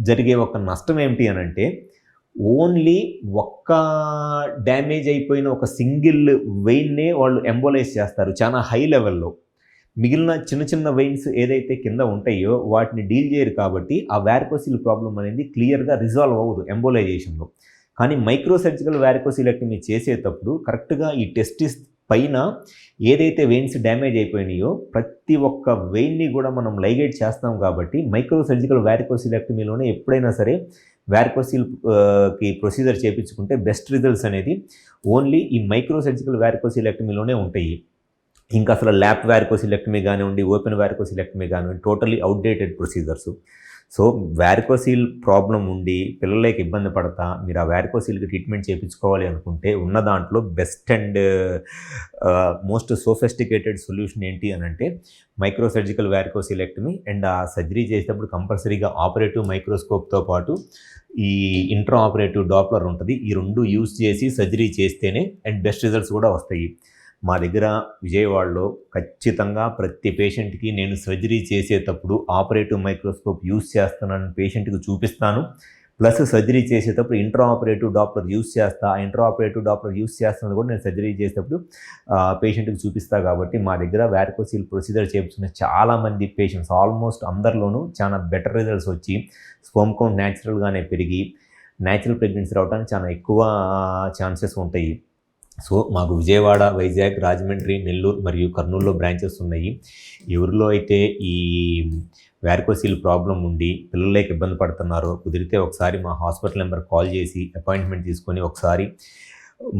జరిగే ఒక నష్టం ఏమిటి అనంటే, ఓన్లీ ఒక్క డ్యామేజ్ అయిపోయిన ఒక సింగిల్ వెయిన్‌నే వాళ్ళు ఎంబోలైజ్ చేస్తారు చాలా హై లెవెల్‌లో. మిగిలిన చిన్న చిన్న వెయిన్స్ ఏదైతే కింద ఉంటాయో వాటిని డీల్ చేయరు కాబట్టి ఆ వారికోసిల్ ప్రాబ్లమ్ అనేది క్లియర్‌గా రిజాల్వ్ అవ్వదు ఎంబోలైజేషన్‌లో. కానీ మైక్రో సర్జికల్ వారికోసిలెక్టమీ చేసేటప్పుడు కరెక్ట్‌గా ఈ టెస్టిస్ పైన ఏదైతే వెయిన్స్ డ్యామేజ్ అయిపోయినాయో ప్రతి ఒక్క వెయిన్‌ని కూడా మనం లైగేట్ చేస్తాం కాబట్టి మైక్రో సర్జికల్ వారికోసిలెక్టమీలోనే ఎప్పుడైనా సరే వారికోసిల్ కి ప్రొసీజర్ చేపించుకుంటే బెస్ట్ రిజల్ట్స్ అనేది ఓన్లీ ఈ మైక్రో సర్జికల్ వారికోసిలెక్టమీలోనే ఉంటాయి. ఇంకా అసలు ల్యాప్ వారికోసిలెక్టమీ కానివ్వండి, ఓపెన్ వారికోసిలెక్టమీ కానివ్వండి, totally outdated procedures. So varicocele problem ఉండి పిల్లలకి ఇబ్బంది పడతా మీరు ఆ వారికోసిల్‌కి ట్రీట్మెంట్ చేయించుకోవాలి అనుకుంటే ఉన్న దాంట్లో best and most sophisticated solution ఏంటి అనంటే మైక్రో సర్జికల్ వారికోసిలెక్టమీ అండ్ ఆ సర్జరీ చేసేటప్పుడు కంపల్సరీగా ఆపరేటివ్ మైక్రోస్కోప్‌తో పాటు ఈ ఇంట్రా ఆపరేటివ్ డాప్లర్ ఉంటుంది. ఈ 2 యూజ్ చేసి సర్జరీ చేస్తేనే అండ్ బెస్ట్ రిజల్ట్స్ కూడా వస్తాయి. మా దగ్గర విజయవాడలో ఖచ్చితంగా ప్రతి పేషెంట్‌కి నేను సర్జరీ చేసేటప్పుడు ఆపరేటివ్ మైక్రోస్కోప్ యూజ్ చేస్తున్నాను పేషెంట్‌కి చూపిస్తాను. ప్లస్ సర్జరీ చేసేటప్పుడు ఇంట్రా ఆపరేటివ్ డాప్లర్ యూజ్ చేస్తా. ఆ ఇంట్రా ఆపరేటివ్ డాప్లర్ యూజ్ చేస్తున్నది కూడా నేను సర్జరీ చేసేటప్పుడు పేషెంట్‌కి చూపిస్తా కాబట్టి మా దగ్గర వారికోసిల్ ప్రొసీజర్ చేయించుకున్న చాలామంది పేషెంట్స్ ఆల్మోస్ట్ అందరిలోనూ చాలా బెటర్ రిజల్ట్స్ వచ్చి స్పెర్మ్ కౌంట్ న్యాచురల్‌గానే పెరిగి న్యాచురల్ ప్రెగ్నెన్సీ రావడానికి చాలా ఎక్కువ ఛాన్సెస్ ఉంటాయి. సో మాకు విజయవాడ, వైజాగ్, రాజమండ్రి, నెల్లూరు మరియు కర్నూలులో బ్రాంచెస్ ఉన్నాయి. ఎవరిలో అయితే ఈ వారికోసిల్ ప్రాబ్లమ్ ఉండి పిల్లలకి ఇబ్బంది పడుతున్నారో కుదిరితే ఒకసారి మా హాస్పిటల్ నెంబర్ కాల్ చేసి అపాయింట్మెంట్ తీసుకొని ఒకసారి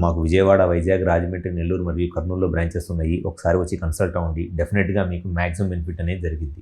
మాకు విజయవాడ, వైజాగ్, రాజమండ్రి, నెల్లూరు మరియు కర్నూలులో బ్రాంచెస్ ఉన్నాయి. ఒకసారి వచ్చి కన్సల్ట్ అవ్వండి. డెఫినెట్‌గా మీకు మ్యాక్సిమం బెనిఫిట్ అనేది జరిగిద్ది.